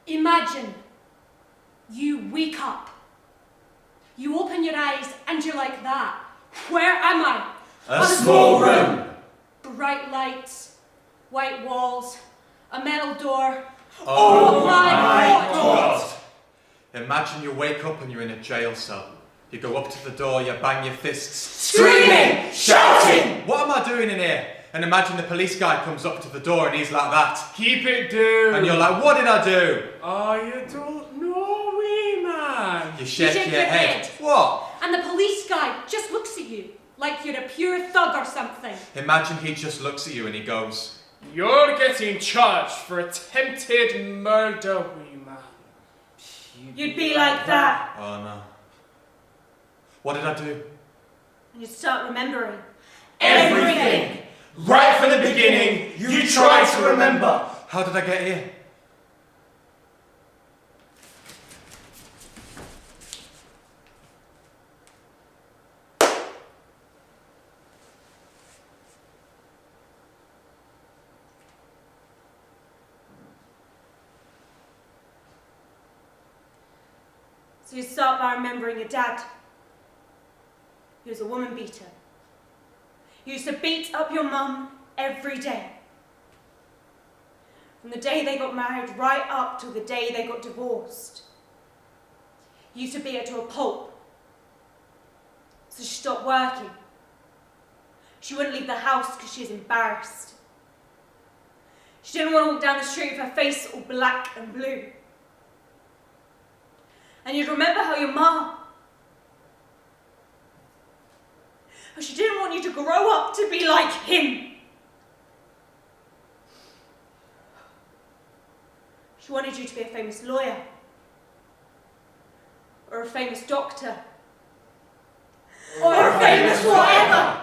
Imagine you wake up. You open your eyes and you're like that. Where am I? A small room. Bright lights, white walls, a metal door. Oh my God! Imagine you wake up and you're in a jail cell. You go up to the door, you bang your fists, screaming, shouting! What am I doing in here? And imagine the police guy comes up to the door and he's like that. Keep it down. And you're like, what did I do? Oh, you don't know me, man. You shake your head. What? And the police guy just looks at you like you're a pure thug or something. Imagine he just looks at you and he goes, you're getting charged for attempted murder, wee man. You'd be like that. Oh no. What did I do? And you'd start remembering. Everything! Right from the beginning, you tried to remember. How did I get here? So you start by remembering your dad. He was a woman beater. He used to beat up your mum every day. From the day they got married right up till the day they got divorced. He used to beat her to a pulp. So she stopped working. She wouldn't leave the house because she was embarrassed. She didn't want to walk down the street with her face all black and blue. And you'd remember how your mum, how she didn't want you to grow up to be like him. She wanted you to be a famous lawyer, or a famous doctor, or a famous whatever.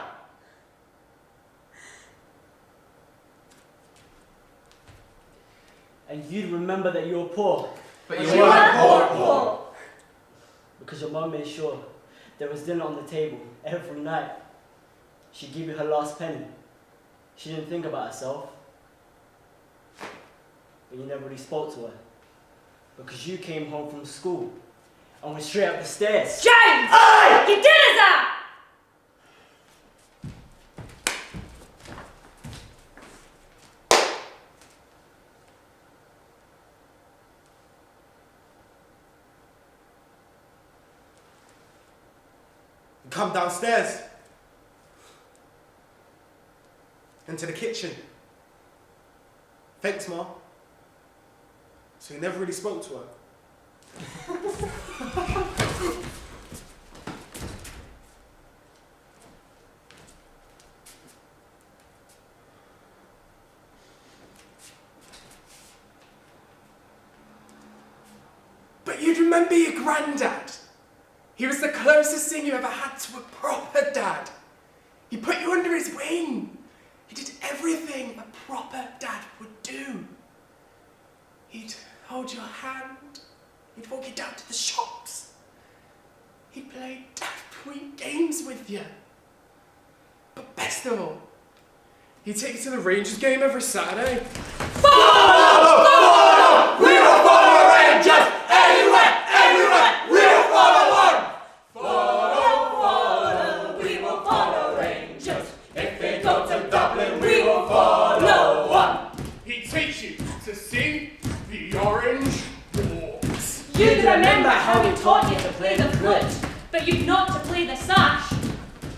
And you'd remember that you were poor. But you weren't poor. Because your mum made sure there was dinner on the table every night. She'd give you her last penny. She didn't think about herself. But you never really spoke to her. Because you came home from school and went straight up the stairs. James! Aye! You did us that! Come downstairs. Into the kitchen. Thanks, Ma. So you never really spoke to her. But you'd remember your granddad. He was the closest thing you ever had to a proper dad. He put you under his wing. He did everything a proper dad would do. He'd hold your hand. He'd walk you down to the shops. He'd play dad-point games with you. But best of all, he'd take you to the Rangers game every Saturday. Follow! Follow! We will follow Rangers! Anywhere! Everywhere! We will follow one! Follow, we will follow Rangers. If they go to Dublin, we will follow one. He'd teach you to sing the Orange Walks. You'd remember how he taught you to play the flute, but you'd not to play the sash.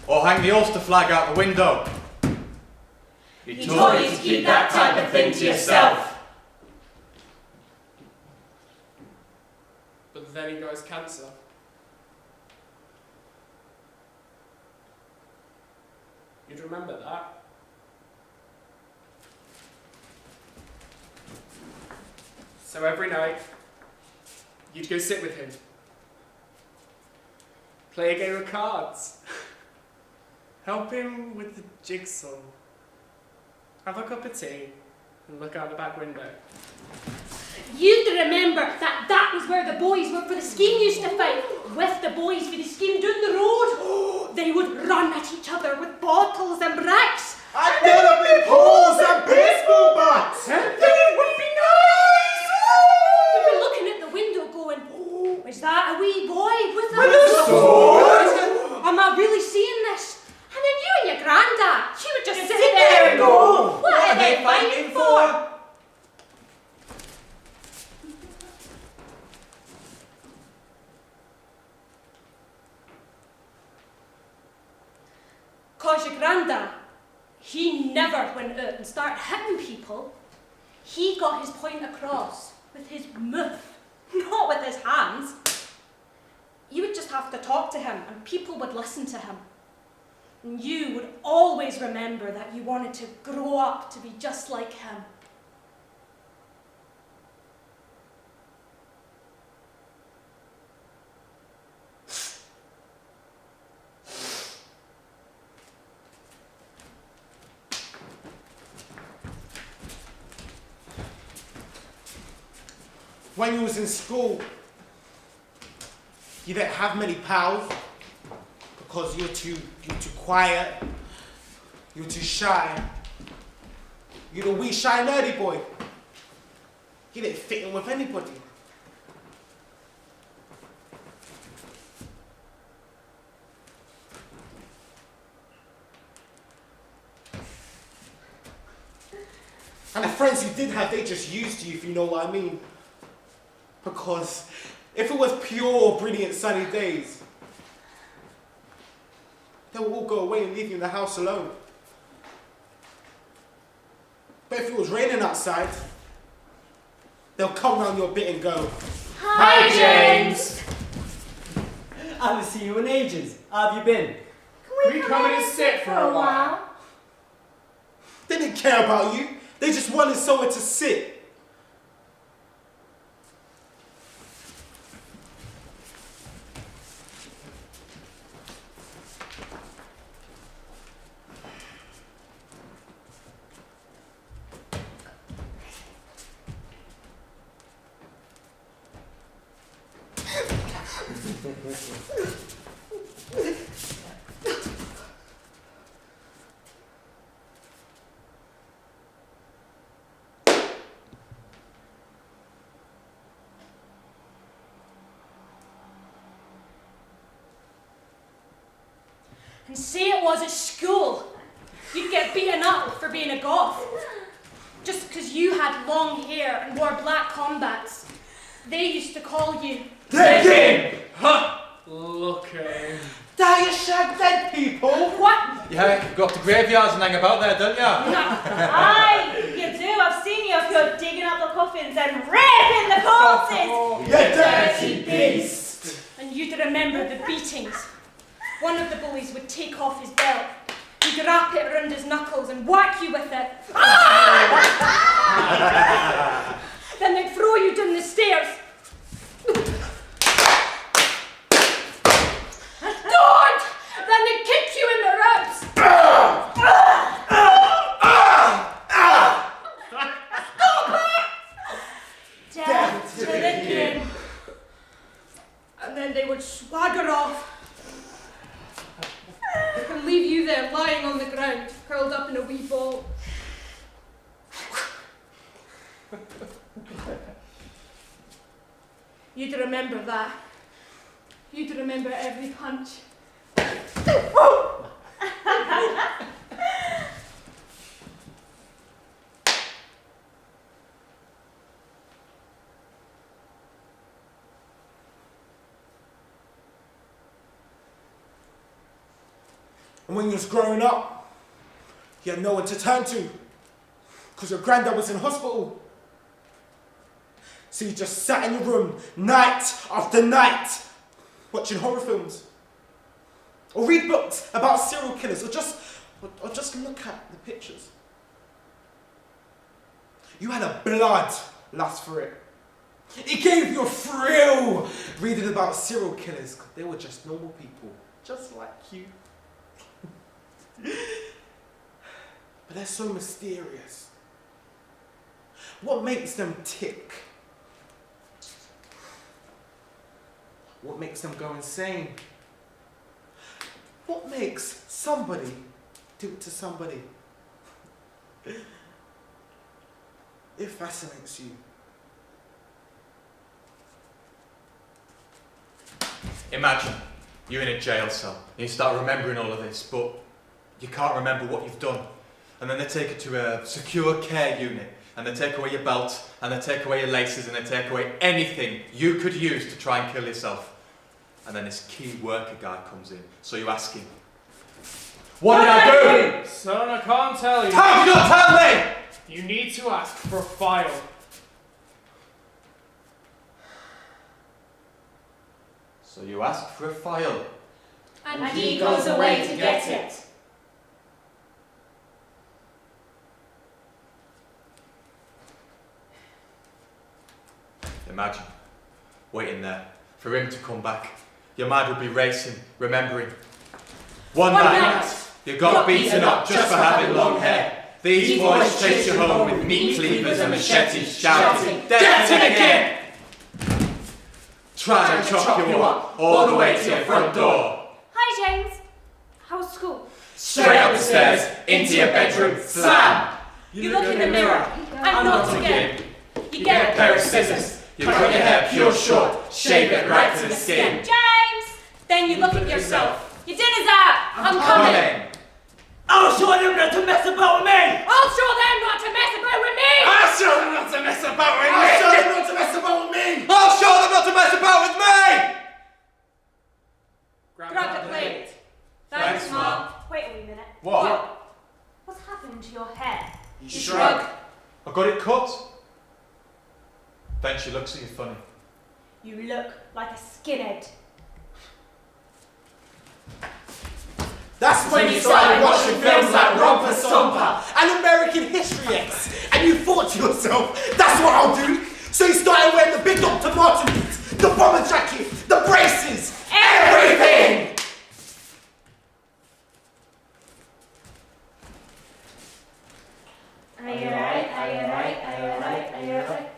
Or hang the Ulster flag out the window. He taught you to keep that type of thing to yourself. But then he got his cancer. You'd remember that. So every night, you'd go sit with him. Play a game of cards. Help him with the jigsaw. Have a cup of tea and look out the back window. You'd remember that was where the boys were for the scheme used to fight. With the boys for the scheme down the road. They would run at each other with bottles and bricks. And then up in poles and baseball bats! Then it would be nice! You'd be Because your granddad, he never went out and started hitting people. He got his point across with his mouth, not with his hands. You would just have to talk to him and people would listen to him. And you would always remember that you wanted to grow up to be just like him. When you was in school, you didn't have many pals because you're too quiet, you're too shy. You're the wee shy nerdy boy. You didn't fit in with anybody. And the friends you did have, they just used you, if you know what I mean. Because if it was pure, brilliant, sunny days, they would all go away and leave you in the house alone. But if it was raining outside, they'll come round your bit and go, Hi, James! I haven't seen you in ages. How have you been? Can we come in and sit for a while? They didn't care about you. They just wanted somewhere to sit. And say it was at school, you'd get beaten up for being a goth. Just because you had long hair and wore black combats. They used to call you The King! Huh! Look at him. Dad, you shag dead people! What? Yeah, you go up to graveyards and hang about there, don't you? Aye, you do. I've seen you up here digging up the coffins and ripping the corpses. You dirty beast! And you'd remember the beatings. One of the bullies would take off his belt. He'd wrap it around his knuckles and whack you with it. Then they'd throw you down the stairs. Don't! Then they'd kick you in the ribs. Stop it! Death to the king. And then they would swagger off. And leave you there lying on the ground, curled up in a wee ball. You'd remember that. You'd remember every punch. And when you was growing up, you had no one to turn to, because your granddad was in hospital. So you just sat in your room night after night, watching horror films, or read books about serial killers, or just look at the pictures. You had a blood lust for it. It gave you a thrill reading about serial killers, because they were just normal people, just like you. But they're so mysterious. What makes them tick? What makes them go insane? What makes somebody do it to somebody? It fascinates you. Imagine you're in a jail cell and you start remembering all of this, but you can't remember what you've done. And then they take you to a secure care unit and they take away your belt and they take away your laces and they take away anything you could use to try and kill yourself. And then this key worker guy comes in, so you ask him, What did I do? Son, I can't tell you. How did you not tell me? You need to ask for a file. So you asked for a file. And he goes away to get it. Imagine, waiting there, for him to come back. Your mind would be racing, remembering. One night, you got beaten up just for having long hair. These boys chased you home with meat cleavers and machetes, shouting, "Death to the king!" Trying to chop you up all the way to your front door. Hi, James. How's school? Straight up the stairs, into your bedroom, slam! You look in the mirror, and not again. You get a pair of scissors. You cut your hair pure short, shave it right to the skin. James! Then you look at yourself. Your dinner's out. I'm coming. I'll show them not to mess about with me! I'll show them not to mess about with me! I'll show them not to mess about with me! I'll show them not to mess about with me! I'll show them not to mess about with me! Grab the plate. Thanks, Mum. Wait a wee minute. What? What's happened to your hair? You shrug. I got it cut. Then she looks at you funny. You look like a skinhead. That's when you started watching films like Romper Stomper and American History X, and you thought to yourself, that's what I'll do. So you started wearing the big Dr. Martin boots, the bomber jacket, the braces, everything! Are you right? Are you right? Are you right? Are you right?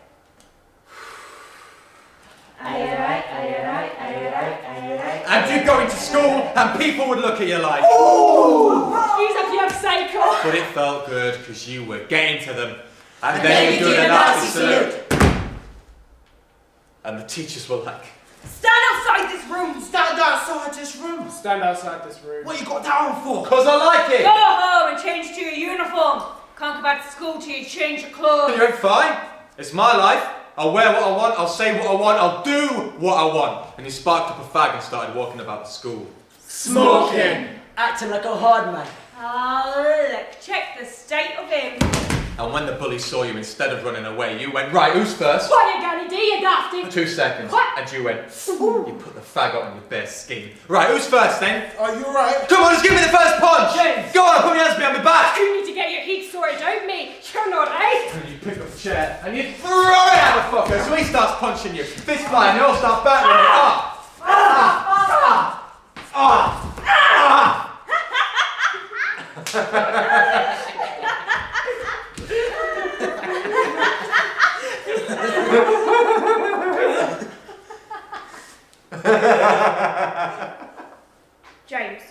Are you right? Are you right? Are you right? Are you right? And you go into school and people would look at you like, Ooh! He's a pure psycho! but it felt good because you were getting to them. And then you do the Nazi salute. And the teachers were like, Stand outside this room! Stand outside this room. Stand outside this room. What you got down for? "'Cause I like Go it." home and change to your uniform. Can't go back to school till you change your clothes. You're fine. It's my life. I'll wear what I want, I'll say what I want, I'll do what I want. And he sparked up a fag and started walking about the school. Smoking. Acting like a hard man. Oh, look, check the state of him. And when the bully saw you, instead of running away, you went, "Right, who's first?" What you gonna do, you daft? 2 seconds. What? And you went, you put the fag on your bare skin. "Right, who's first then?" Are you right? "Come on, just give me the first punch!" James. "Go on, put your hands behind my back!" You need to get your heat sorted out, mate. You're not right. And you pick up a chair and you throw it at the fucker. So he starts punching you. Fist fly and you all start battering it up. James.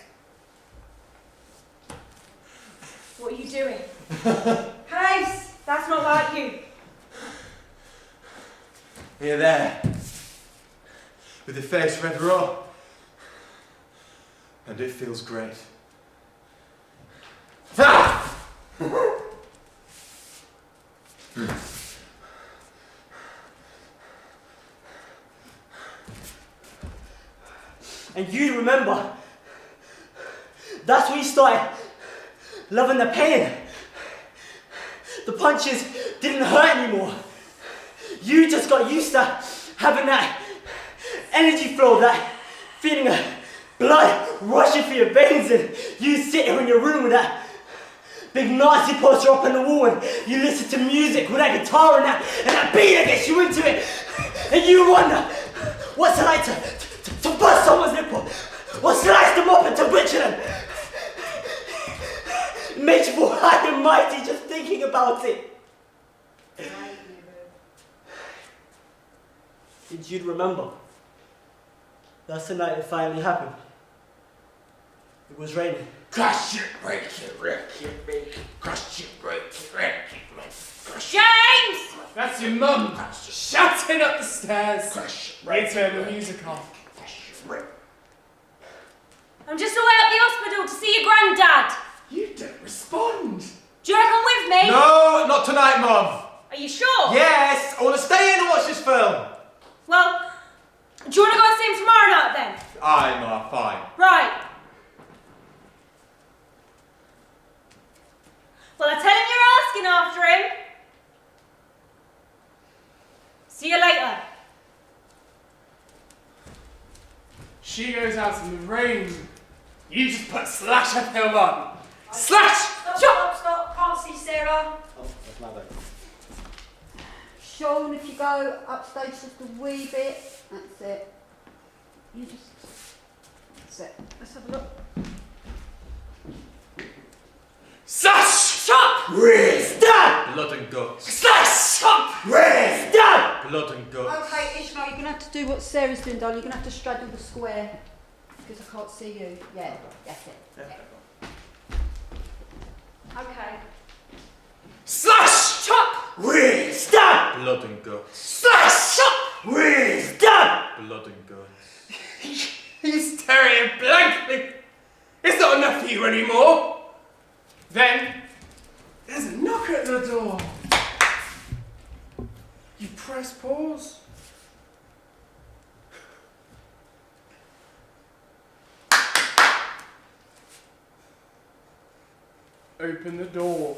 What are you doing? House! That's not like you. You're there. With your face red raw. And it feels great. And you remember, that's when you started loving the pain. The punches didn't hurt anymore. You just got used to having that energy flow, that feeling of blood rushing through your veins, and you sit here in your room with that big Nazi poster up on the wall, and you listen to music with that guitar and that beat that gets you into it, and you wonder, what's it like to bust someone's nipple, or slice them up into butcher them? It makes you feel high and mighty just thinking about it. Did you remember? That's the night it finally happened. It was raining. Crush it, break it, wreck it, make it. Crush it, break it, wreck it, make it. Crush it. James! That's your mum shouting up the stairs. Crush it, Right, turn the music off. Crush it, break it. I'm just away at the hospital to see your granddad. You don't respond. Do you want to come with me? No, not tonight, Mum. Are you sure? Yes, I want to stay in and watch this film. Well, do you want to go and see him tomorrow night then? I'm fine. Right. she goes out in the rain, you just put slasher film on. Slash! Stop. Can't see Sarah. Oh, that's my bad. Sean, if you go upstage just a wee bit, that's it. You just, that's it. Let's have a look. Slash! Chop! Stab! Blood and guts. Slash! Chop! Stab! Blood and guts. Okay, Ishmael, you're going to have to do what Sarah's doing, darling. You're going to have to straddle the square. Because I can't see you. Yeah, that's it. Yeah. Okay. Slash! Chop! Stab! Blood and guts. Slash! Chop! Stab! Blood and guts. He's staring blankly. It's not enough for you anymore. Then, there's a knock at the door. You press pause. Open the door.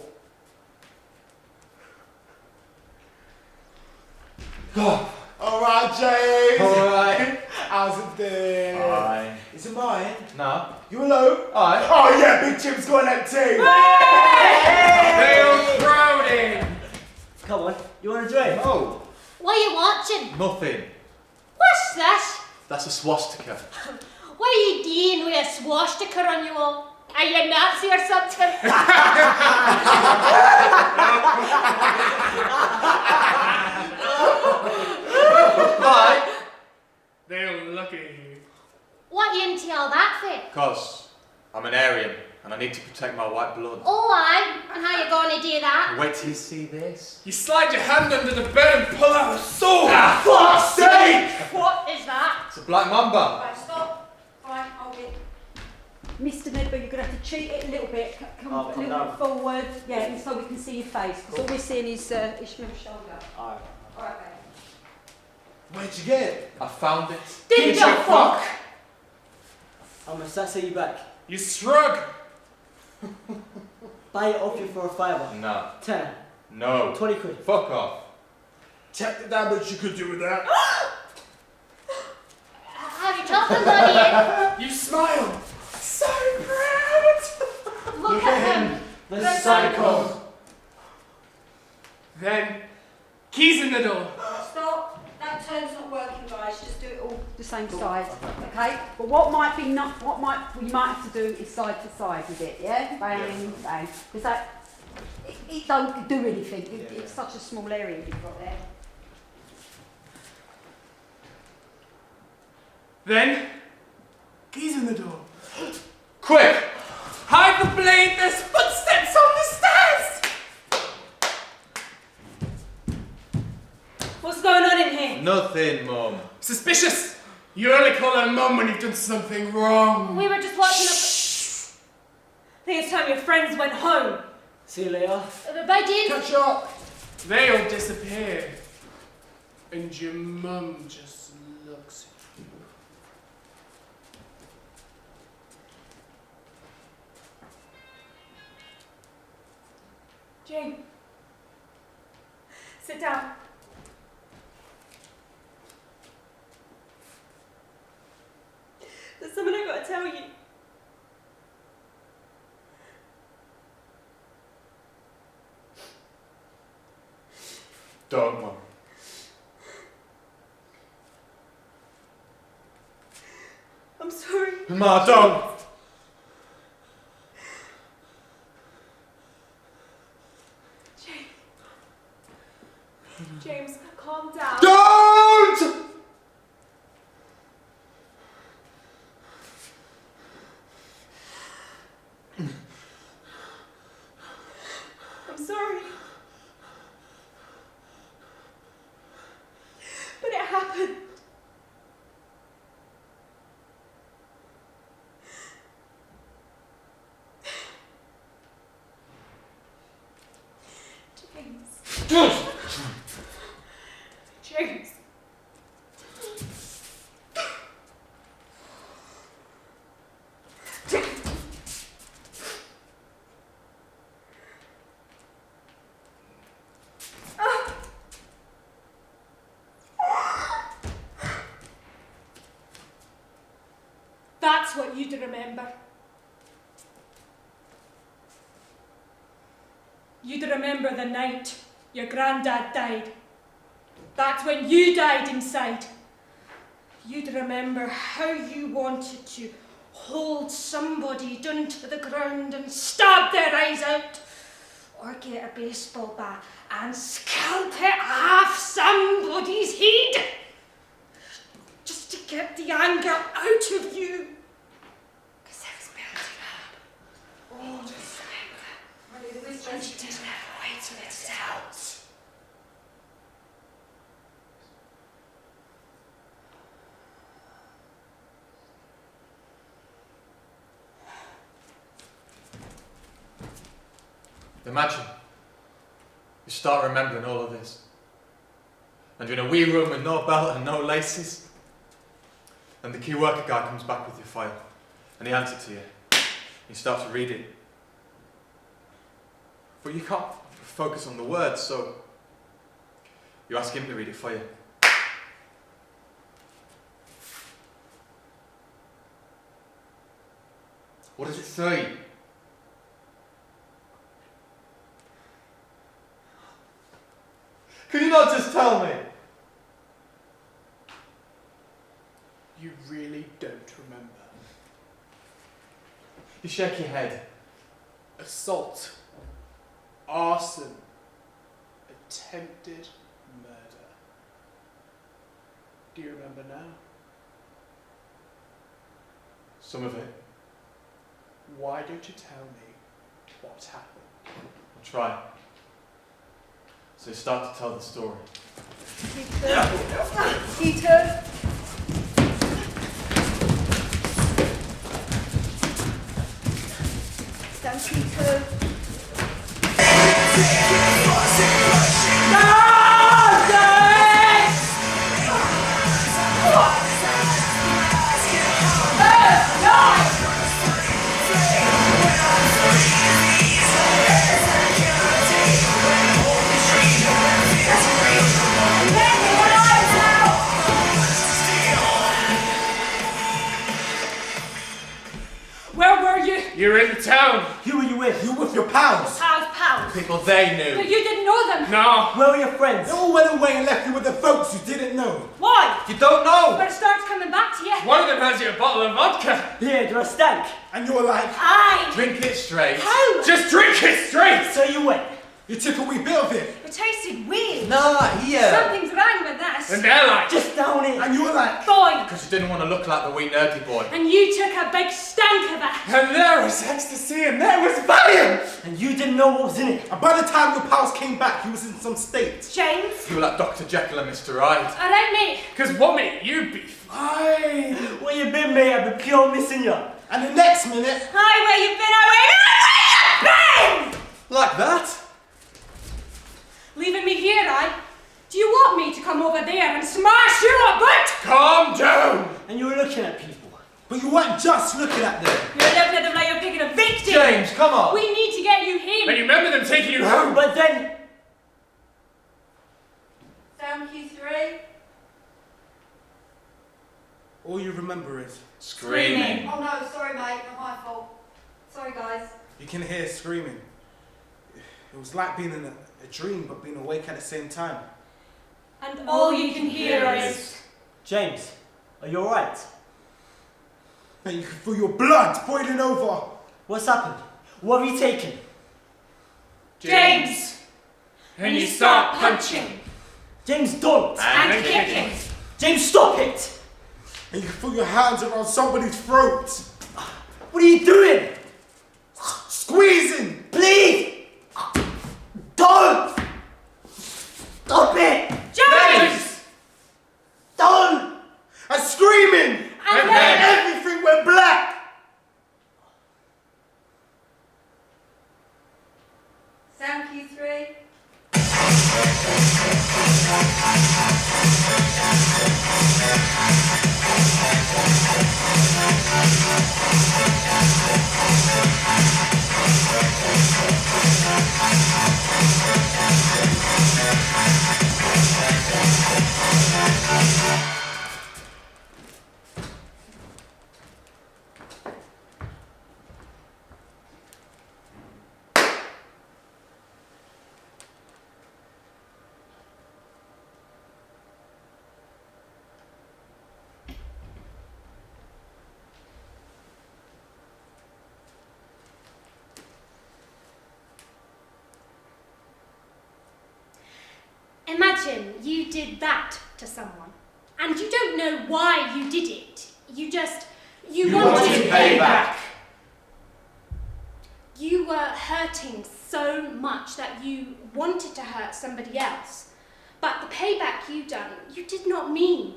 Alright, James. Alright. How's it been? Aye. Is it mine? No. You alone? Aye. Oh yeah, Big Jim's got an empty. They are crowding. Come on, you want to drink? Oh. What are you watching? Nothing. What's this? That's a swastika. What are you doing with a swastika on you all? Are you a Nazi or something? Why? They'll look at you. What you into all that for? Because I'm an Aryan and I need to protect my white blood. Oh, aye. And how you going to do that? Wait till you see this. You slide your hand under the bed and pull out a sword. Fuck's sake! What is that? It's a black mamba. Right, stop. Right, hold it. Mr. Nedber, you're going to have to cheat it a little bit. Come Oh, a come little down. bit forward. Yeah, and so we can see your face. Because all we're seeing is Ishmael's shoulder. Alright. All right, babe. Where'd you get it? I found it. Did you fuck? I'm gonna start you back. You shrug. Buy it off you for a fiver. No. 10. No. 20 quid. Fuck off. Check the damage you could do with that. Have you chopped somebody You smile. So proud. in? Look at him. The psycho. Then, keys in the door. Stop. That turn's not working, guys. Just do it all the same side, okay? But what might you might have to do is side to side with it, yeah? Bang, bang. Because that it don't do anything. It's such a small area you've got there. Then, keys in the door. Quick! Hide the blade, there's footsteps on the stairs! What's going on in here? Nothing, Mum. Suspicious! You only call her mum when you've done something wrong. We were just watching a... I think it's time your friends went home. See you later. Bye, Dean. Catch up. They all disappear. And your mum just looks at you. Jane. Sit down. There's something I've got to tell you. Don't, Mum. I'm sorry. Ma, don't! James, calm down. Don't! I'm sorry. But it happened. James. James. That's what you'd remember. You'd remember the night your granddad died. That's when you died inside. You'd remember how you wanted to hold somebody down to the ground and stab their eyes out, or get a baseball bat and scalp it off somebody's head, just to get the anger out of you. Because it was building up. Oh, just anger. And you didn't have a way to let it out. Imagine you start remembering all of this, and you're in a wee room with no belt and no laces, and the key worker guy comes back with your file, and he hands it to you. You start to read it, but you can't focus on the words, so you ask him to read it for you. What does it say? Can you not just tell me? You really don't remember. You shake your head. Assault, arson, attempted murder. Do you remember now? Some of it. Why don't you tell me what happened? I'll try. So you start to tell the story. Peter. Stand, Peter. Where were you? You're in the town. Who were you with? You with your pals? Pals. People they But knew. you didn't know them. No. Where were your friends? They all went away and left you with the folks you didn't know. Why? You don't know! But it starts coming back to you. One of them has you a bottle of vodka. Here, do I stank? And you're like, Aye. Drink it straight. How? Just drink it straight. So you went. you took a wee bit of it. It tasted weird. Nah, here. Something's wrong with this. And they're like, Just down it. And you're like, Boy. Because you didn't want to look like the wee nerdy boy. And you took a big stank of it. and there was ecstasy and there was Valium. And you didn't know what was in it. and by the time your pals came back, he was in some state. James. You were like Dr. Jekyll and Mr. Hyde. Alright, mate. Because what minute you'd be fine. Where you been, mate? I've been pure missing you. And the next minute, Hi, where you been? Hi, where you been? Like that? Leaving me here, aye? Do you want me to come over there and smash you about? Calm down. And you were looking at people. but you weren't just looking at them. You're looking at them like you're picking a victim. James, come on! We need to get you And here. you remember them taking you home. But then... Sound cue 3. All you remember is, Screaming. Oh no, sorry mate, not my fault. Sorry guys. you can hear screaming. It was like being in a dream, but being awake at the same time. And all you can hear is... James, are you alright? And you can feel your blood boiling over. What's happened? What have you taken? James. And you start punching. James, don't! And kicking. James, stop it! And you can feel your hands around somebody's throat. What are you doing? Squeezing! Please! Don't! Stop it! James. Don't! And screaming! And then... Everything went black! Sound cue 3. Imagine you did that to someone, and you don't know why you did it. You wanted payback. You were hurting so much that you wanted to hurt somebody else. But the payback you done, you did not mean.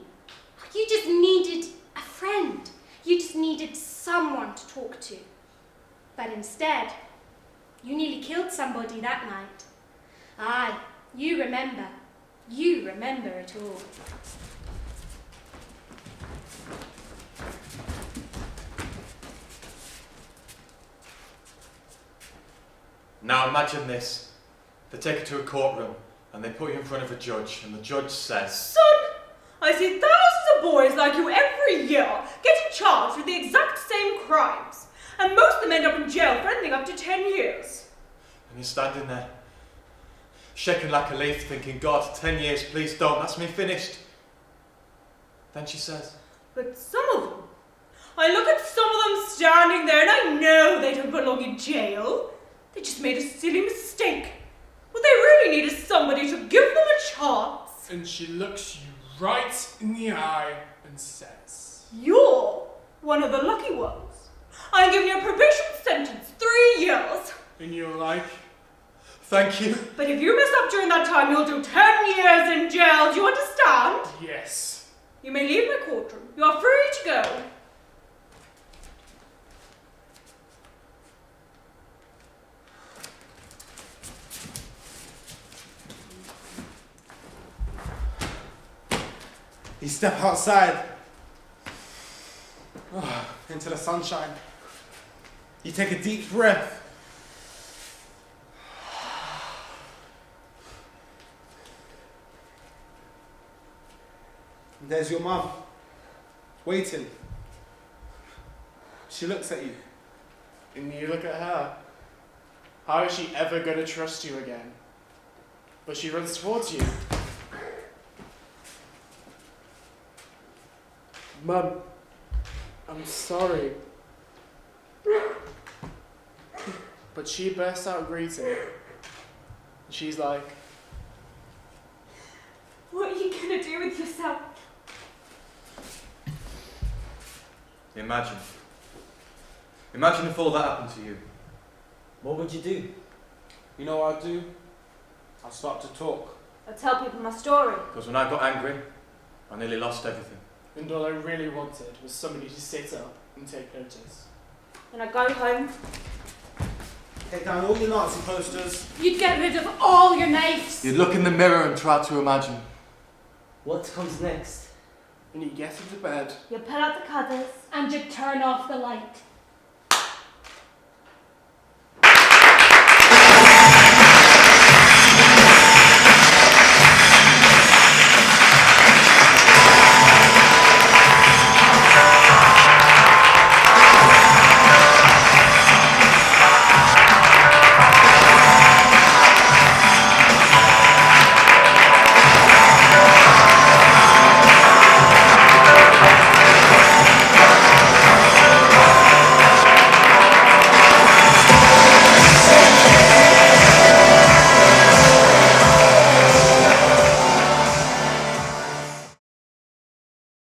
You just needed a friend. You just needed someone to talk to. But instead, you nearly killed somebody that night. Aye, you remember. You remember it all. Now imagine this. They take you to a courtroom and they put you in front of a judge, and the judge says, Son, I see thousands of boys like you every year getting charged with the exact same crimes, and most of them end up in jail for anything up to 10 years. and you're standing there, shaking like a leaf, thinking, God, 10 years, please don't, that's me finished. Then she says, But some of them, I look at some of them standing there and I know they don't belong in jail. They just made a silly mistake. What they really need is somebody to give them a chance. And she looks you right in the eye and says, You're one of the lucky ones. I'm giving you a probation sentence, 3 years. and you're like, thank you. But if you mess up during that time, you'll do 10 years in jail. Do you understand? yes. You may leave my courtroom. You are free to go. You step outside into the sunshine. You take a deep breath. And there's your mum, waiting. She looks at you. And you look at her. How is she ever going to trust you again? But she runs towards you. Mum, I'm sorry. But she bursts out greeting. She's like, What are you going to do with yourself? Imagine if all that happened to you. What would you do? You know what I'll do? I'll start to talk. I'll tell people my story. Because when I got angry, I nearly lost everything. and all I really wanted was somebody to sit up and take notice. Then I'd go home. Take down all your Nazi posters. You'd get rid of all your knives. You'd look in the mirror and try to imagine. What comes next? And you get into bed. You pull out the covers. And you'd turn off the light.